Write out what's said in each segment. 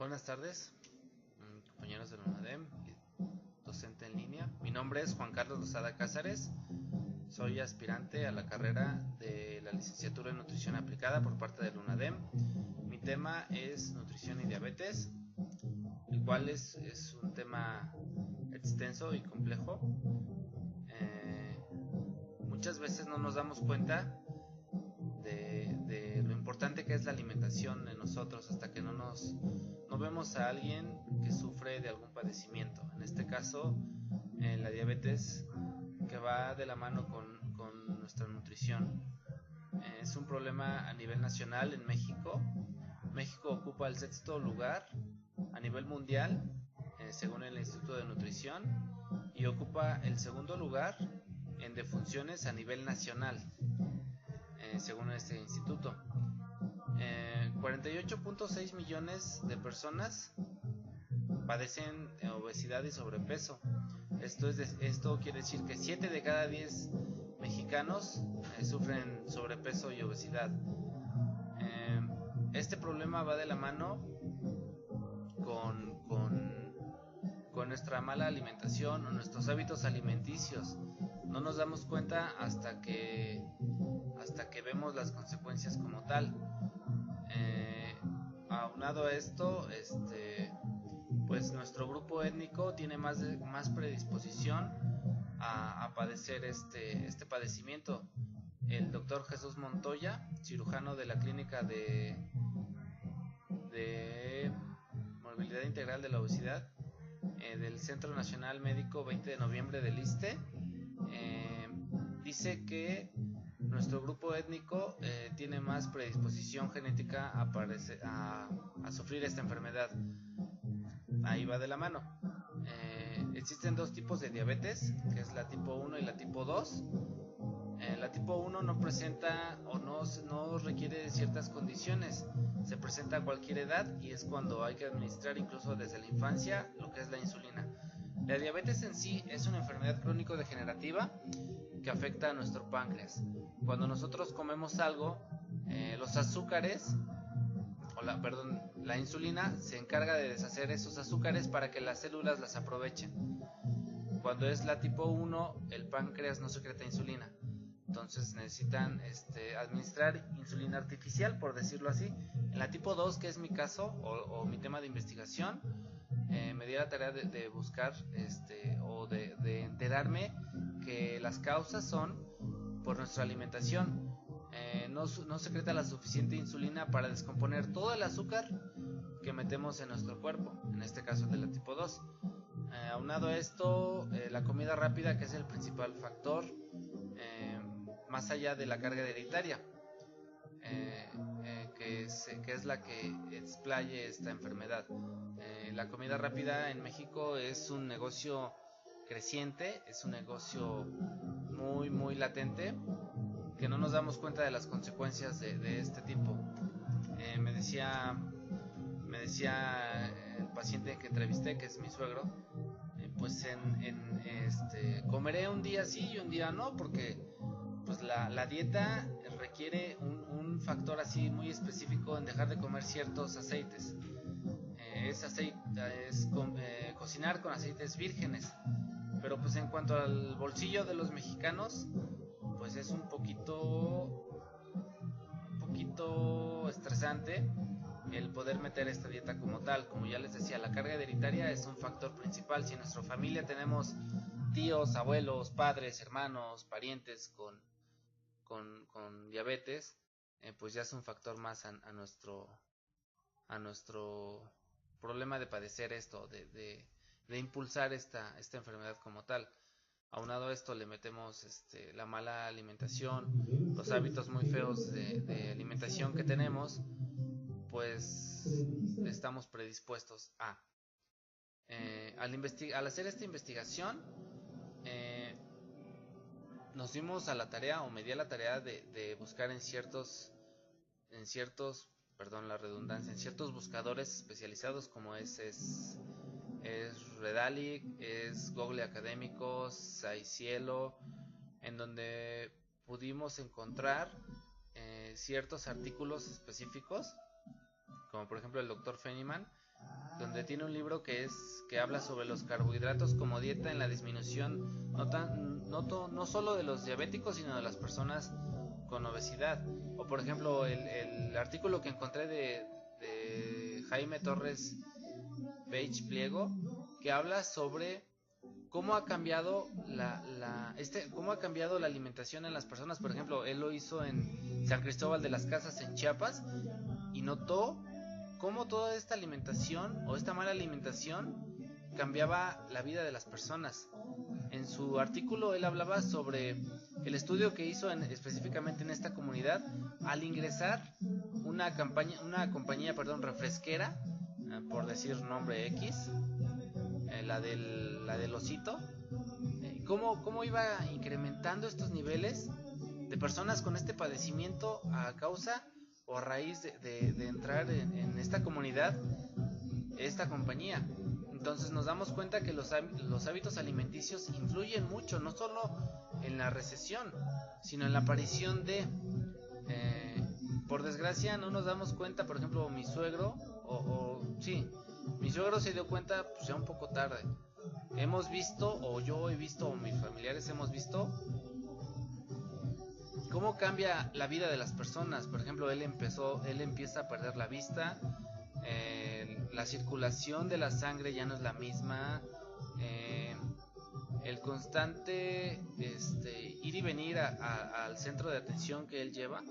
Buenas tardes, compañeros del UNADEM y docente en línea. Mi nombre es Juan Carlos Lozada Cázares. Soy aspirante a la carrera de la licenciatura en nutrición aplicada por parte del UNADEM. Mi tema es nutrición y diabetes, el cual es un tema extenso y complejo. Muchas veces no nos damos cuenta de lo importante que es la alimentación en nosotros hasta que no vemos a alguien que sufre de algún padecimiento. En este caso, la diabetes, que va de la mano con nuestra nutrición. Es un problema a nivel nacional en México. México ocupa el sexto lugar a nivel mundial, según el Instituto de Nutrición, y ocupa el segundo lugar en defunciones a nivel nacional, según este instituto. 48.6 millones de personas padecen obesidad y sobrepeso. Esto quiere decir que 7 de cada 10 mexicanos sufren sobrepeso y obesidad. Este problema va de la mano con nuestra mala alimentación o nuestros hábitos alimenticios. No nos damos cuenta hasta que vemos las consecuencias como tal. Aunado a esto, pues nuestro grupo étnico tiene más predisposición a padecer este padecimiento. El doctor Jesús Montoya, cirujano de la clínica de movilidad integral de la obesidad, del Centro Nacional Médico 20 de noviembre del ISSSTE, dice que nuestro grupo étnico tiene más predisposición genética a sufrir esta enfermedad. Ahí va de la mano. Existen dos tipos de diabetes, que es la tipo 1 y la tipo 2. La tipo 1 no presenta o no requiere ciertas condiciones, se presenta a cualquier edad y es cuando hay que administrar incluso desde la infancia lo que es la insulina. La diabetes en sí es una enfermedad crónico-degenerativa que afecta a nuestro páncreas. Cuando nosotros comemos algo, los azúcares, la insulina se encarga de deshacer esos azúcares para que las células las aprovechen. Cuando es la tipo 1, el páncreas no secreta insulina. Entonces necesitan administrar insulina artificial, por decirlo así. En la tipo 2, que es mi caso o mi tema de investigación, me di la tarea de buscar o de enterarme que las causas son por nuestra alimentación. No secreta la suficiente insulina para descomponer todo el azúcar que metemos en nuestro cuerpo, en este caso de la tipo 2. Aunado a esto, la comida rápida, que es el principal factor, más allá de la carga hereditaria, que es la que explaye esta enfermedad. La comida rápida en México es un negocio creciente, es un negocio muy latente, que no nos damos cuenta de las consecuencias de este tipo. Me decía el paciente que entrevisté, que es mi suegro, pues comeré un día sí y un día no, porque pues la dieta requiere un factor así muy específico en dejar de comer ciertos aceites. Cocinar con aceites vírgenes, pero pues en cuanto al bolsillo de los mexicanos, pues es un poquito estresante el poder meter esta dieta como tal. Como ya les decía, la carga hereditaria es un factor principal. Si en nuestra familia tenemos tíos, abuelos, padres, hermanos, parientes con diabetes, pues ya es un factor más a nuestro problema de padecer esto, de impulsar esta enfermedad como tal. Aunado a esto le metemos la mala alimentación, los hábitos muy feos de alimentación que tenemos, pues estamos predispuestos a. Al hacer esta investigación, eh, nos dimos a la tarea, o me di a la tarea de buscar perdón la redundancia, en ciertos buscadores especializados como es Redalic, es Google Académico, SciCielo, en donde pudimos encontrar ciertos artículos específicos, como por ejemplo el doctor Feynman, donde tiene un libro que habla sobre los carbohidratos como dieta en la disminución no solo de los diabéticos, sino de las personas con obesidad. O por ejemplo el artículo que encontré de Jaime Torres Page Pliego, que habla sobre cómo ha cambiado cómo ha cambiado la alimentación en las personas. Por ejemplo, él lo hizo en San Cristóbal de las Casas, en Chiapas, y notó cómo toda esta alimentación o esta mala alimentación cambiaba la vida de las personas. En su artículo él hablaba sobre el estudio que hizo específicamente en esta comunidad al ingresar una compañía refresquera, por decir nombre X, la del osito, cómo iba incrementando estos niveles de personas con este padecimiento a causa o a raíz de entrar en esta comunidad, esta compañía. Entonces nos damos cuenta que los hábitos alimenticios influyen mucho, no solo en la recesión, sino en la aparición de... por desgracia no nos damos cuenta. Por ejemplo, mi suegro, mi suegro se dio cuenta pues, ya un poco tarde. Hemos visto, o yo he visto, o mis familiares hemos visto, cómo cambia la vida de las personas. Por ejemplo, él empieza a perder la vista, la circulación de la sangre ya no es la misma, el constante ir y venir al centro de atención que él lleva,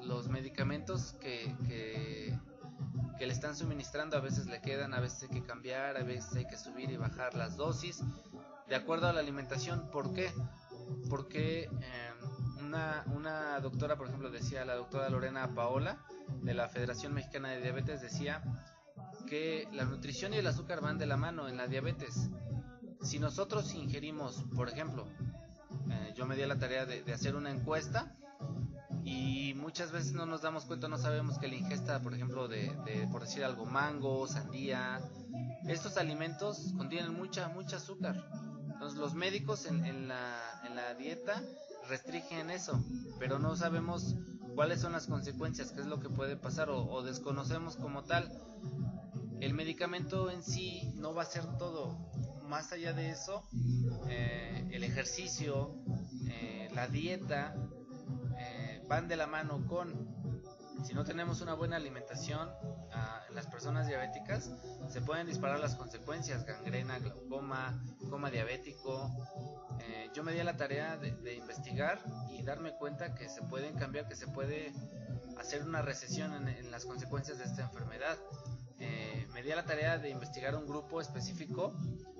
los medicamentos que le están suministrando a veces le quedan, a veces hay que cambiar, a veces hay que subir y bajar las dosis de acuerdo a la alimentación. ¿Por qué? Porque una doctora, por ejemplo, decía, la doctora Lorena Paola de la Federación Mexicana de Diabetes, decía que la nutrición y el azúcar van de la mano en la diabetes. Si nosotros ingerimos, por ejemplo, yo me di a la tarea de hacer una encuesta, y muchas veces no nos damos cuenta, no sabemos que la ingesta, por ejemplo, por decir algo, mango, sandía, estos alimentos contienen mucha azúcar. Entonces los médicos en la dieta restringen eso, pero no sabemos cuáles son las consecuencias, qué es lo que puede pasar, o desconocemos como tal. El medicamento en sí no va a ser todo. Más allá de eso, el ejercicio, la dieta, van de la mano si no tenemos una buena alimentación en las personas diabéticas, se pueden disparar las consecuencias: gangrena, glaucoma, coma diabético. Yo me di a la tarea de investigar y darme cuenta que se pueden cambiar, que se puede hacer una recesión en las consecuencias de esta enfermedad. Me di a la tarea de investigar un grupo específico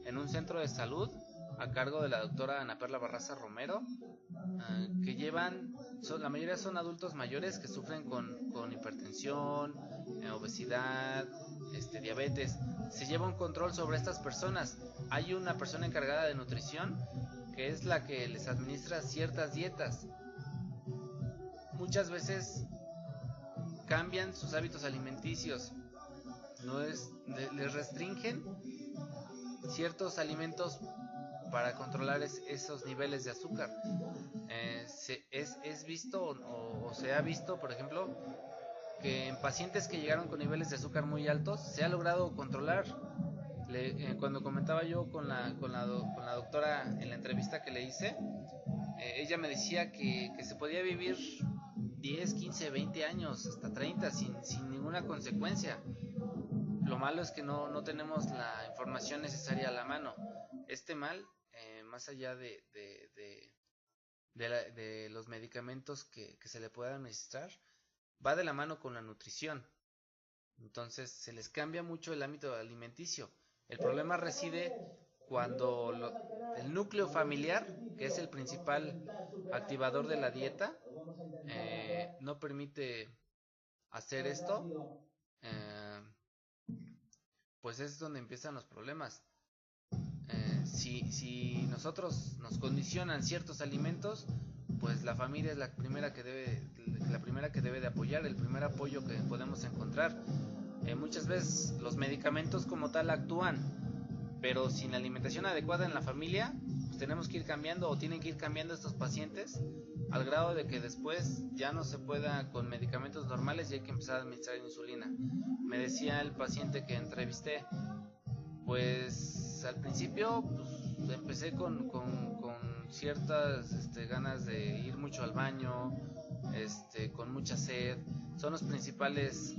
en un centro de salud a cargo de la doctora Ana Perla Barraza Romero, que la mayoría son adultos mayores que sufren con hipertensión, obesidad, diabetes. Se lleva un control sobre estas personas. Hay una persona encargada de nutrición que es la que les administra ciertas dietas. Muchas veces cambian sus hábitos alimenticios, les restringen ciertos alimentos para controlar esos niveles de azúcar. Es visto o se ha visto, por ejemplo, que en pacientes que llegaron con niveles de azúcar muy altos se ha logrado controlar. Cuando comentaba yo con la doctora en la entrevista que le hice, ella me decía que se podía vivir 10, 15, 20 años, hasta 30 sin ninguna consecuencia. Lo malo es que no tenemos la información necesaria a la mano. Este mal, más allá de los medicamentos que se le puedan administrar, va de la mano con la nutrición. Entonces se les cambia mucho el ámbito alimenticio. El problema reside cuando el núcleo familiar, que es el principal activador de la dieta, no permite hacer esto. Pues es donde empiezan los problemas. Si nosotros nos condicionan ciertos alimentos, pues la familia es la primera que debe de apoyar, el primer apoyo que podemos encontrar. Muchas veces los medicamentos como tal actúan, pero sin la alimentación adecuada en la familia, pues tenemos que ir cambiando, o tienen que ir cambiando estos pacientes, al grado de que después ya no se pueda con medicamentos normales normales y hay que empezar a administrar insulina. Me decía el paciente que entrevisté, pues al principio pues, empecé con ciertas ganas de ir mucho al baño, con mucha sed. Son los principales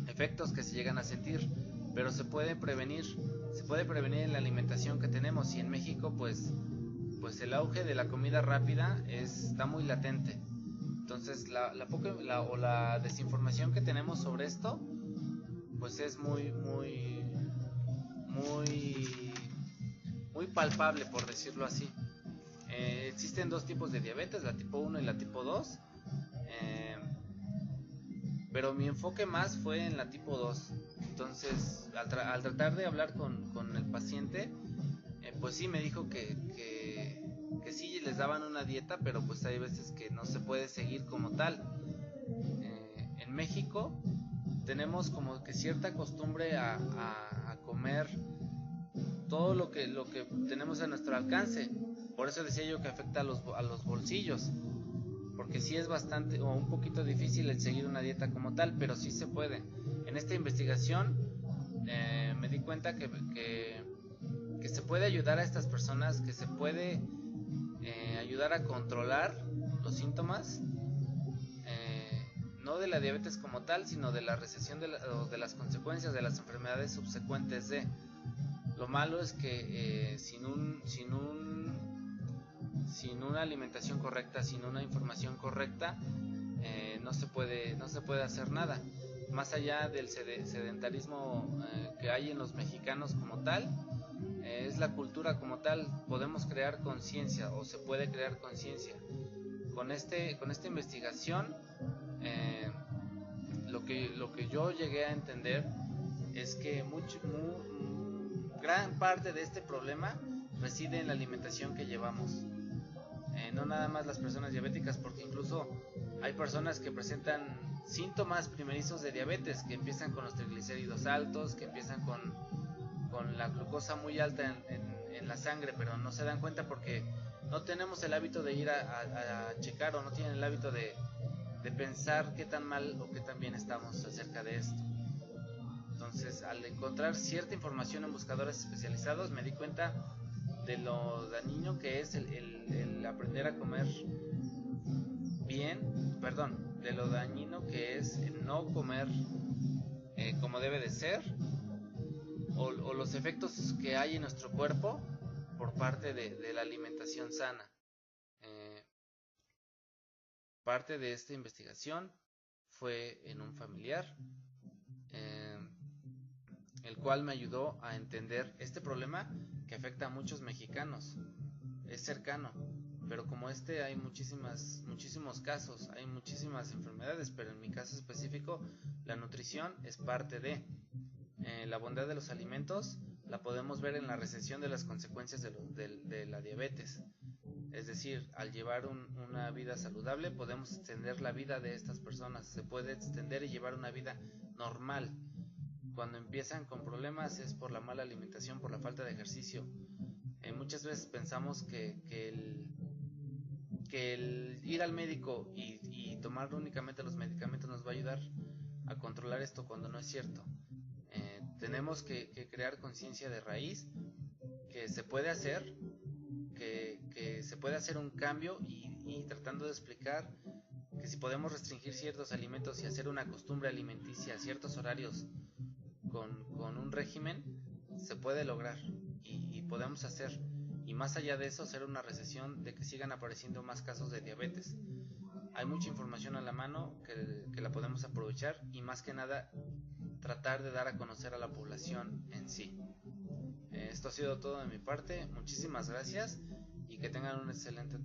efectos que se llegan a sentir, pero se puede prevenir en la alimentación que tenemos. Y en México pues el auge de la comida rápida está muy latente. Entonces la desinformación que tenemos sobre esto pues es muy palpable, por decirlo así. Existen dos tipos de diabetes, la tipo 1 y la tipo 2, pero mi enfoque más fue en la tipo 2. Entonces al tratar de hablar con el paciente, pues sí me dijo que sí les daban una dieta, pero pues hay veces que no se puede seguir como tal. En México tenemos como que cierta costumbre a comer todo lo que tenemos a nuestro alcance. Por eso decía yo que afecta a los bolsillos, porque sí es bastante o un poquito difícil el seguir una dieta como tal, pero sí se puede. En esta investigación me di cuenta que se puede ayudar a estas personas, que se puede ayudar a controlar los síntomas, no de la diabetes como tal, sino de la recesión de las consecuencias de las enfermedades subsecuentes de. Lo malo es que sin una alimentación correcta, sin una información correcta, no se puede hacer nada. Más allá del sedentarismo que hay en los mexicanos como tal, es la cultura como tal. Podemos crear conciencia, o se puede crear conciencia. Con esta investigación, lo que yo llegué a entender es que gran parte de este problema reside en la alimentación que llevamos. No nada más las personas diabéticas, porque incluso hay personas que presentan síntomas primerizos de diabetes, que empiezan con los triglicéridos altos, que empiezan con la glucosa muy alta en la sangre, pero no se dan cuenta porque no tenemos el hábito de ir a checar, o no tienen el hábito de pensar qué tan mal o qué tan bien estamos acerca de esto. Entonces, al encontrar cierta información en buscadores especializados, me di cuenta de lo dañino que es el aprender a comer bien, de lo dañino que es el no comer como debe de ser, o los efectos que hay en nuestro cuerpo por parte de la alimentación sana. Parte de esta investigación fue en un familiar, el cual me ayudó a entender este problema que afecta a muchos mexicanos. Es cercano, pero como hay muchísimos casos, hay muchísimas enfermedades, pero en mi caso específico la nutrición es parte de. La bondad de los alimentos la podemos ver en la recesión de las consecuencias de la diabetes. Es decir, al llevar una vida saludable podemos extender la vida de estas personas. Se puede extender y llevar una vida normal. Cuando empiezan con problemas es por la mala alimentación, por la falta de ejercicio. Muchas veces pensamos que el ir al médico y tomar únicamente los medicamentos nos va a ayudar a controlar esto, cuando no es cierto. Tenemos que crear conciencia de raíz, que se puede hacer, que se puede hacer un cambio, y tratando de explicar que si podemos restringir ciertos alimentos y hacer una costumbre alimenticia a ciertos horarios con un régimen, se puede lograr y podemos hacer. Y más allá de eso, hacer una recesión de que sigan apareciendo más casos de diabetes. Hay mucha información a la mano que la podemos aprovechar, y más que nada tratar de dar a conocer a la población en sí. Esto ha sido todo de mi parte. Muchísimas gracias y que tengan un excelente